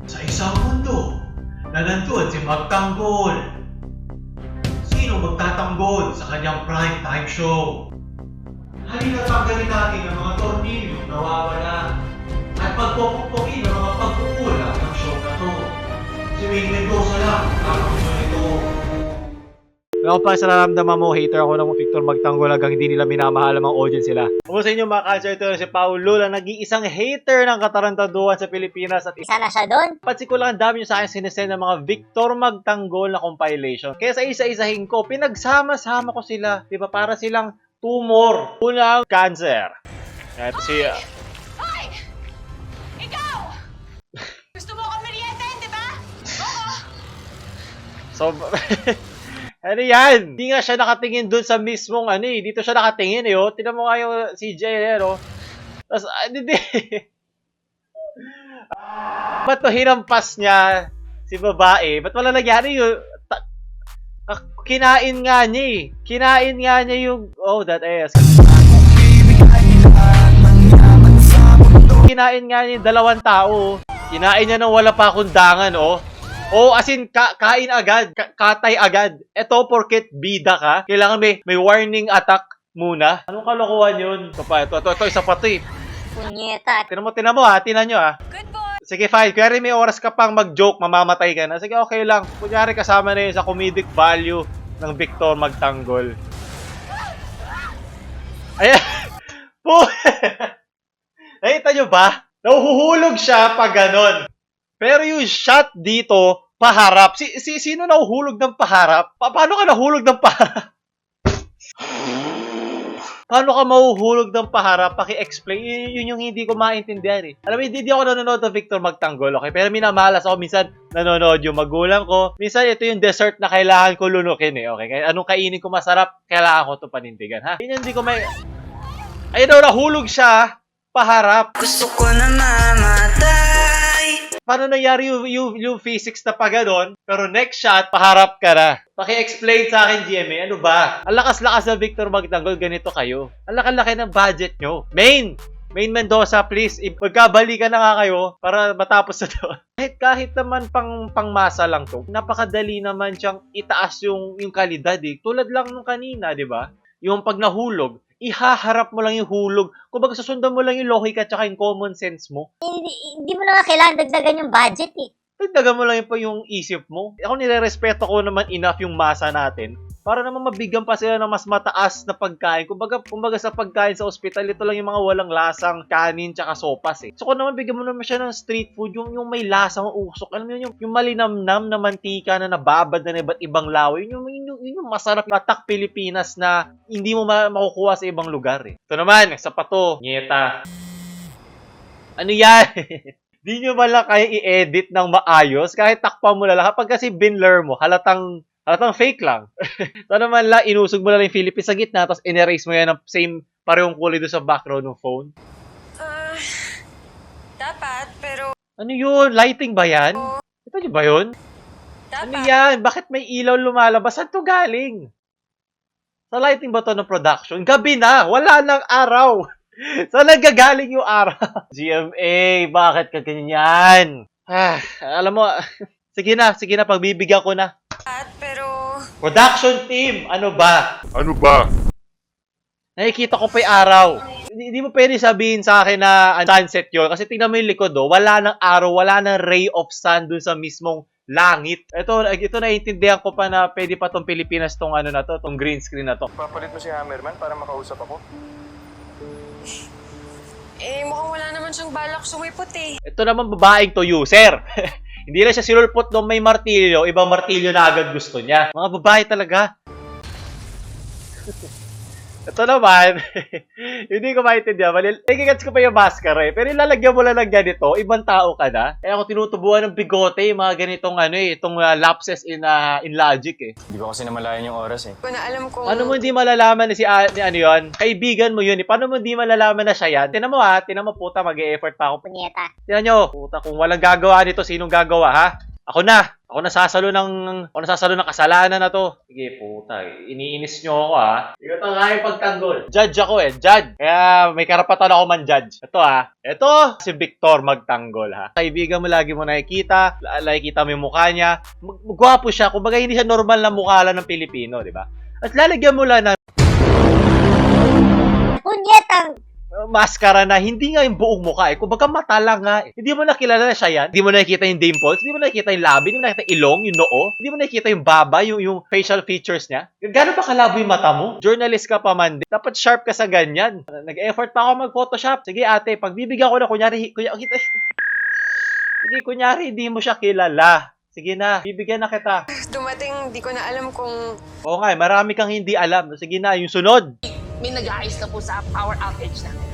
Sa isang mundo na nandun si Magtanggol. Sino magtatanggol sa kanyang prime time show? Halina tanggalin natin ang mga tornilyo na nawawala at pagpupukpukin ang mga pagkukulang ng show na to. Si Wayne Mendoza lang kakamunin ito. Ako pa sa nararamdaman mo, hater ako ng Victor Magtanggol hanggang hindi nila minamahal ang mga audience sila. Kung sa inyo mga cancer, ito si Paulo lang nag-iisang hater ng katarantaduhan sa Pilipinas at Isa na siya doon. pansin ko lang ang dami nyo sa akin sinesend ng mga Victor Magtanggol na compilation. Kaya sa isa-isahin ko, pinagsama-sama ko sila. Diba? Para silang tumor. Unang cancer. Ito si... Hoy! Ikaw! Gusto mo akong merienda, di ba? Oo! So... ano yan? Hindi nga siya nakatingin dun sa mismong ano eh. Dito siya nakatingin eh oh. Tignan mo nga yung CJ eh oh. Tapos, hindi. Ba't to hinampas niya si babae? Ba't wala nangyari yung... kinain nga niya eh. Kinain nga niya yung... Oh, that is... Kinain nga niya yung dalawang tao. Kinain niya nang wala pa kundangan oh. Oh, as in, kain agad. Katay agad. Ito, porket bida ka, kailangan may warning attack muna. Anong kalokohan yun? Ito, isa pa to eh. Punyeta. Tinan mo ha, tinan nyo ha. Good boy! Sige, fine. Kunyari may oras ka pang mag-joke, mamamatay ka na. Sige, okay lang. Kunyari kasama na yun sa comedic value ng Victor Magtanggol. Ayan. Nakita nyo ba? Nahuhulog siya pag ganon. Pero yung shot dito, paharap. Sino nahuhulog ng paharap? Paano ka nahulog ng paharap? Paano ka mahuhulog ng paharap? Paki-explain. Yun yung hindi ko maintindihan eh. Alam mo, hindi ako nanonood ng Victor Magtanggol, okay? Pero minamalas ako. Minsan, nanonood yung magulang ko. Minsan, ito yung dessert na kailangan ko lunukin eh, okay? Kaya anong kainin ko masarap, kailangan ko ito panindigan, ha? Yun yung hindi ko may... Ayun daw, nahulog siya. Paharap. Gusto ko na mamatay. Paano nangyari yung physics na pa ganon, pero next shot, paharap ka na. Paki-explain sa akin, GMA, ano ba? Ang lakas-lakas na Victor Magtanggol, ganito kayo. Ang laki-laki ng budget nyo. Main Mendoza, please, magkabalikan na nga kayo para matapos na to. kahit naman pangmasa lang to, napakadali naman siyang itaas yung kalidad eh. Tulad lang nung kanina, di ba? Yung pag nahulog, ihaharap mo lang yung hulog. Kung baga susundan mo lang yung logic at saka yung common sense mo. Hindi mo na nga kailangan dagdagan yung budget eh. Dagdagan mo lang yung isip mo. Ako nire-respeto ko naman enough yung masa natin para naman mabigyan pa sila ng mas mataas na pagkain. Kumbaga sa pagkain sa ospital, ito lang yung mga walang lasang kanin tsaka sopas eh. So kung naman bigyan mo naman siya ng street food, yung may lasang usok. Alam mo yung malinamnam na mantika na nababad na iba't ibang laway. Yun yung masarap patak Pilipinas na hindi mo makukuha sa ibang lugar eh. Ito naman, sa pato, nyeta. Ano yan? Di nyo ba lang kaya i-edit ng maayos? Kahit takpan mo na lang. Kapag kasi binler mo, halatang fake lang. So naman lang, inusog mo na lang yung Philippines sa gitna, tapos in-erase mo yan ng same parehong kulay doon sa background ng phone. Dapat, pero... Ano yun? Lighting ba yan? Ito nyo ba yun? Ano yan? Bakit may ilaw lumalabas? Saan to galing? Sa lighting ba to ng production? Gabi na! Wala nang araw! Saan nagagaling yung araw? GMA, bakit ka ganyan? Alam mo, sige na, pagbibigyan ko na. Pero... Production team, ano ba? Nakikita ko pa yung araw. Hindi mo pwede sabihin sa akin na sunset yun. Kasi tingnan mo yung likod, oh. Wala nang araw, wala nang ray of sun dun sa mismong langit. Ito naiintindihan ko pa na pwede pa tong Pilipinas tong ano na to, tong green screen na to. Papalit mo si Hammerman para makausap ako? mukhang wala naman siyang balak sumipot eh. Ito naman babaeng to user. Hindi lang siya sinulpot nung may martilyo, ibang martilyo na agad gusto niya. Mga babae talaga. Ito naman, hindi ko maintindihan. Nagigats ko pa yung maskara eh. Pero ilalagyan mo lang ng ganito, ibang tao ka na. Eh ako tinutubuan ng bigote, yung mga ganitong itong lapses in logic eh. Hindi ko kasi namalayan yung oras eh. Kung na alam kong... Paano mo hindi malalaman na ni ano yun? Kaibigan mo yun eh. Paano mo hindi malalaman na siya yan? Tinan mo puta, mag-e-effort pa ako. Punyeta. Tinan nyo, puta, kung walang gagawa nito, sinong gagawa ha? Ako nasasalo ng kasalanan na to. Sige, puta. Iniinis nyo ako, ha. Hindi ko kaya pagtanggol. Judge ako, judge. Kaya may karapatan ako man-judge. Ito, ha. Ito, si Victor magtanggol, ha. Kaibigan mo lagi mo nakikita mo yung mukha niya. Gwapo siya. Kumbaga, hindi siya normal na mukha lang ng Pilipino, di ba? At lalagyan mo lang ng Punyetang! maskara na hindi nga yung buong mukha eh. Kumbaga mata lang nga eh. Hindi mo nakilala na siya yan. Hindi mo nakikita yung dimples. Hindi mo nakikita yung labi. Hindi mo nakikita yung ilong, yung noo. Hindi mo nakikita yung baba, yung facial features niya. Gano'n ba kalabo yung mata mo? Journalist ka pa man. Dapat sharp ka sa ganyan. Nag-effort pa ako mag-photoshop. Sige ate, pagbibigyan ko na kunyari, hindi mo siya kilala. Sige na, bibigyan na kita. Dumating, di ko na alam kung... Oo nga, marami kang hindi alam. Sige na, yung sunod. May nag-aayos na po sa power outage namin.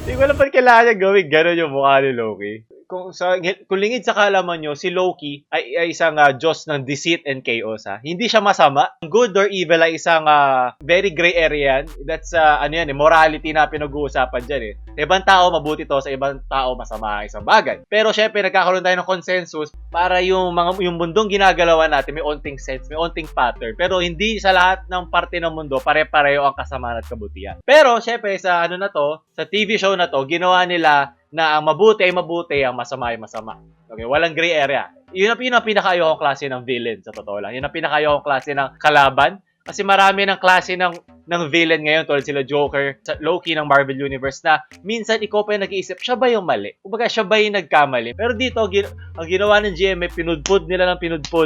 Hindi ko alam pa kailangan niya gawin gano'n yung mukha ni Loki. Kung lingid sa kaalaman nyo, si Loki ay isang Diyos ng deceit and chaos. Ha? Hindi siya masama. Good or evil ay isang very gray area yan. That's morality na pinag-uusapan dyan eh. Sa ibang tao, mabuti to. Sa ibang tao, masama ang isang bagay. Pero syempre, nagkakaroon tayo ng consensus para yung mundong ginagalawan natin may onting sense, may onting pattern. Pero hindi sa lahat ng parte ng mundo, pare-pareho ang kasamaan at kabutihan. Pero syempre, sa sa TV show na to, ginawa nila na ang mabuti ay mabuti, ang masama ay masama. Okay, walang gray area. Yun ang pinaka-ayokong klase ng villain, sa totoo lang. Yun ang pinaka-ayokong klase ng kalaban. Kasi marami ng klase ng villain ngayon, tulad sila Joker, Loki ng Marvel Universe, na minsan ikaw pa yung nag-iisip, siya ba yung mali? Kumbaga, siya ba yung nagkamali? Pero dito, ang ginawa ng GMA, pinudpud nila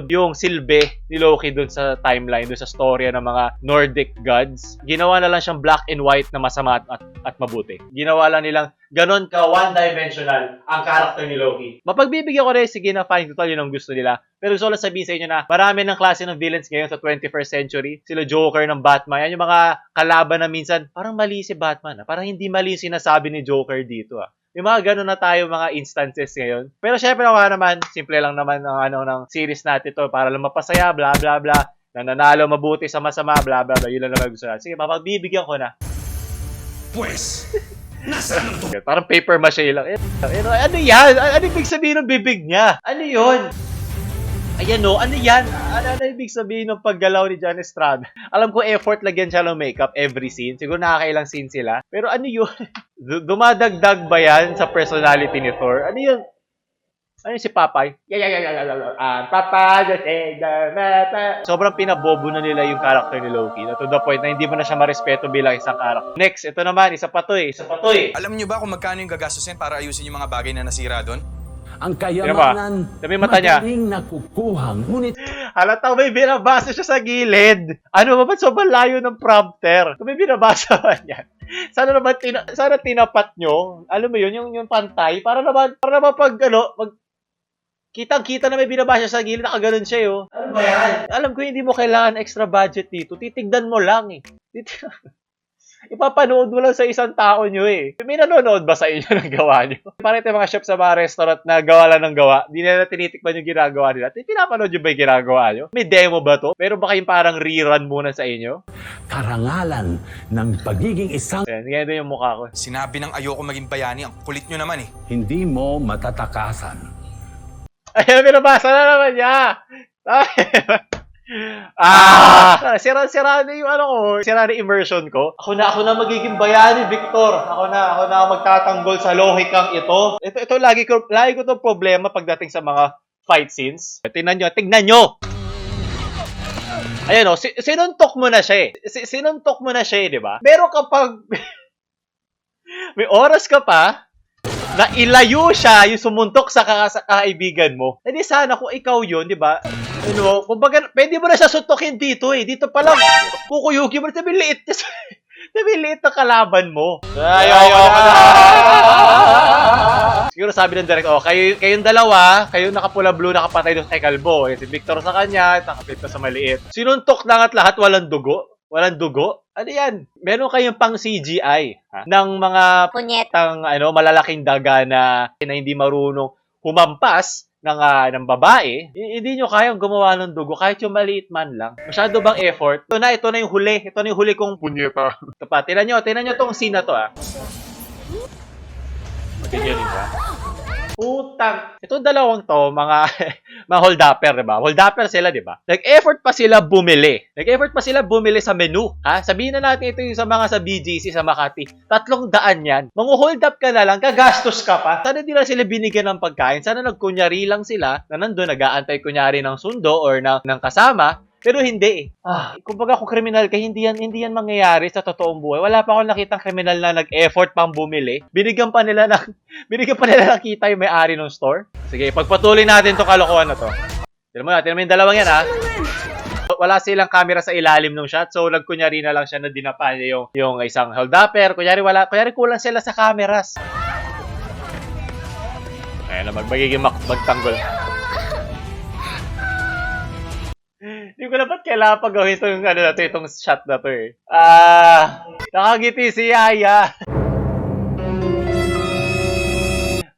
yung silbi ni Loki dun sa timeline, dun sa storya ng mga Nordic gods. Ginawa na lang siyang black and white na masama at mabuti. Ginawa lang nilang ganon ka one-dimensional ang character ni Loki. Mapagbibigyan ko rin, sige na, fine, total yun ang gusto nila. Pero gusto ko lang sabihin sa inyo na marami ng klase ng villains ngayon sa 21st century. Sila Joker ng Batman. Yan yung mga kalaban na minsan, parang mali si Batman. Parang hindi mali yung sinasabi ni Joker dito. May mga ganon na tayo mga instances ngayon. Pero syempre naman, simple lang naman ng series natin to para lang mapasaya, bla bla bla. Nananalo mabuti sa masama, bla bla bla. Yun lang naman gusto natin. Sige, mapagbibigyan ko na. Pues, nasaan ang Parang paper mache lang. Ano yan? Ano ibig sabihin ng bibig niya? Ano yun? Ayan o, ano yan? Ano ibig sabihin ng paggalaw ni John Estrada? Alam ko effort lagyan siya ng makeup every scene. Siguro nakakailang scene sila. Pero ano yun? Dumadagdag ba yan sa personality ni Thor? Ano yun? Ano si Papay? Papa, sobrang pinabobo na nila yung character ni Loki. To the point na hindi mo na siya marespeto bilang isang character. Next, ito naman, isa pa to eh. Alam niyo ba kung magkano yung gagastusin para ayusin yung mga bagay na nasira doon? Ang kayamanan, Sabi mata niya. madaling nakukuhang, ngunit Halatang may binabasa siya sa gilid. Ano ba? Sobrang layo ng prompter. Kung may binabasa ba yan? Sana tinapat nyo. Alam mo yun, yung pantay. Para naman pag kitang-kita na may binabasa sa gilid, nakaganon siya yo. Ano ba yan? Alam ko hindi mo kailangan extra budget dito. Titignan mo lang eh. Ipapanood mo lang sa isang tao nyo eh. May nanonood ba sa inyo ng gawa nyo? Parang ito yung mga chef sa mga restaurant na gawa lang ng gawa. Hindi nila tinitikman yung ginagawa nila. Pinapanood nyo ba yung ginagawa nyo? May demo ba to? Pero ba kayong parang rerun muna sa inyo? karangalan ng pagiging isang Ayan, ganyan yung mukha ko. Sinabi ng ayoko maging bayani, ang kulit nyo naman eh. hindi mo matatakasan. Ayan, binabasa na naman niya. Sira na yung sira na immersion ko. Ako na magiging bayani, Victor. Ako na magtatanggol sa lohikang ito. Ito lagi ko tong problema pagdating sa mga fight scenes. Tingnan nyo. Ayan sinuntok mo na siya eh. Sinuntok mo na siya eh, di ba? Pero kapag may oras ka pa, na ilayo siya yung sumuntok sa kaibigan mo. Eh di sana kung ikaw yun, di ba? Kumbaga, pwede mo na siya suntokin dito eh. Dito pa lang, kukuyugi mo. Sabi liit na kalaban mo. Ayaw ka na. Siguro sabi ng direct, kayong dalawa, kayong nakapula-blue, nakapatay doon kay Kalbo. Si Victor sa kanya, nakapit na sa maliit. Sinuntok lang at lahat, walang dugo. Ano yan? Meron kayong pang CGI ng mga Punyet. malalaking daga na hindi marunong humampas ng babae. Hindi nyo kayang gumawa ng dugo kahit yung maliit man lang. Masyado bang effort? Ito na yung huli. Ito na yung huli kong punyeta. Ito pa, tingnan nyo tong scene na to Tingnan nyo ba? Utang. Ito dalawang to, mga mga hold-upper, diba? Hold-upper sila, diba? Nag-effort pa sila bumili. Nag-effort pa sila bumili sa menu. Ha? Sabihin na natin ito yung sa mga sa BGC, sa Makati. 300 yan. Hold up ka na lang, gagastos ka pa. Sana di lang sila binigyan ng pagkain. Sana nagkunyari lang sila na nandun, nag-aantay kunyari ng sundo or ng kasama. Pero hindi eh. Kumbaga kung kriminal ka, hindi yan mangyayari sa totoong buhay. Wala pa akong nakitang kriminal na nag-effort pang bumili. Binigyan pa nila ng kita yung may-ari ng store. Sige, pagpatuloy natin tong kalokohan na to. Tignan mo yung dalawang yan ha. Wala silang camera sa ilalim ng shot, so nagkunyari na lang siya na dinapa niya yung isang hold-upper. Kunyari kulang sila sa cameras. Ayan na, magiging magtanggol. Hindi ko na ba't kailangan pag-gawin itong shot na to eh. Nakangiti si Yaya.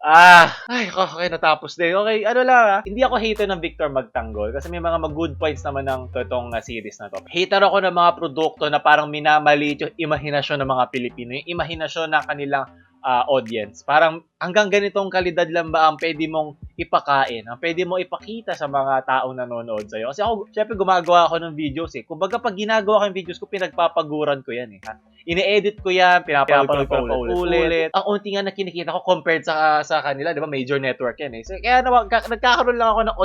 Ay, okay, natapos din. Okay, hindi ako hater ng Victor Magtanggol kasi may mga good points naman ng itong series na to. Hater ako ng mga produkto na parang minamaliit yung imahinasyon ng mga Pilipino, yung imahinasyon ng kanilang audience. Parang hanggang ganitong kalidad lang ba ang pwede mong ipakain, ang pwede mong ipakita sa mga taong nanonood sa'yo. Kasi ako, syempre gumagawa ako ng videos eh. Kumbaga pag ginagawa ko yung videos ko, pinagpapaguran ko yan eh. Ini-edit ko yan, pinapanood ko ulit. Ang unti nga na kinikita ko compared sa kanila, di ba? Major network yan eh. So, kaya nagkakaroon lang ako ng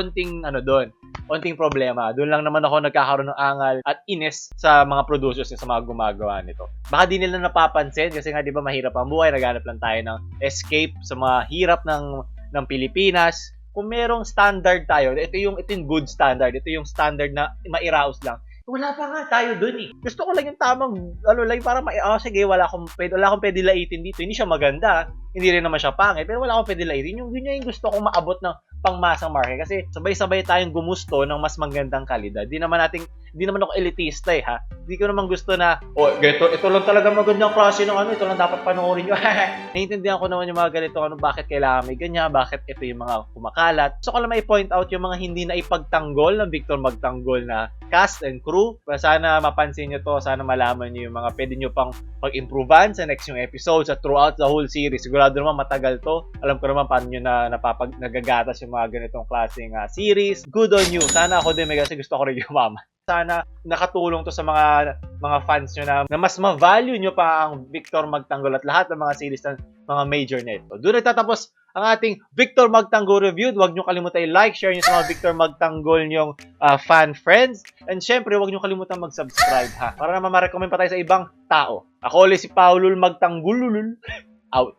onting problema. Doon lang naman ako nagkakaroon ng angal at ines sa mga producers sa mga gumagawa nito. Baka di nila napapansin kasi nga di ba mahirap ang buhay, naghanap lang tayo ng escape sa mga hirap ng Pilipinas. Kung merong standard tayo, ito yung good standard, ito yung standard na mairaos lang. Wala pa nga tayo dun eh. Gusto ko lang yung tamang, para sige, wala akong pwede laitin dito. Hindi siya maganda, hindi rin naman siya pangit, pero wala akong pwede laitin. Yun yung gusto kong maabot ng pangmasang market. Kasi sabay-sabay tayong gumusto ng mas magandang kalidad. Di naman ako elitista eh, ha. Hindi ko naman gusto na, ito lang talaga magandang klase ng ito lang dapat panoorin nyo. Naiintindihan ko naman yung mga ganito, bakit kailangan may ganyan, bakit ito yung mga kumakalat. So, ko lang may point out yung mga hindi na ipagtanggol ng Victor Magtanggol na cast and crew. Sana mapansin nyo to, sana malaman nyo yung mga pwede nyo pang pag-improvean sa next yung episodes at throughout the whole series. Sigurado naman matagal to. Alam ko naman paano nyo na nagagatas yung mga ganitong klaseng series. Good on you. Sana ako din kasi gusto ko rin yumaman. Sana nakatulong to sa mga fans nyo na mas ma-value nyo pa ang Victor Magtanggol at lahat ng mga series ng mga major net. Doon nagtatapos ang ating Victor Magtanggol review. Huwag nyo kalimutan i-like, share nyo sa mga Victor Magtanggol nyong fan friends. And syempre, huwag nyo kalimutan mag-subscribe ha. Para naman ma-recommend pa tayo sa ibang tao. Ako ulit si Paulul Magtanggol. Out.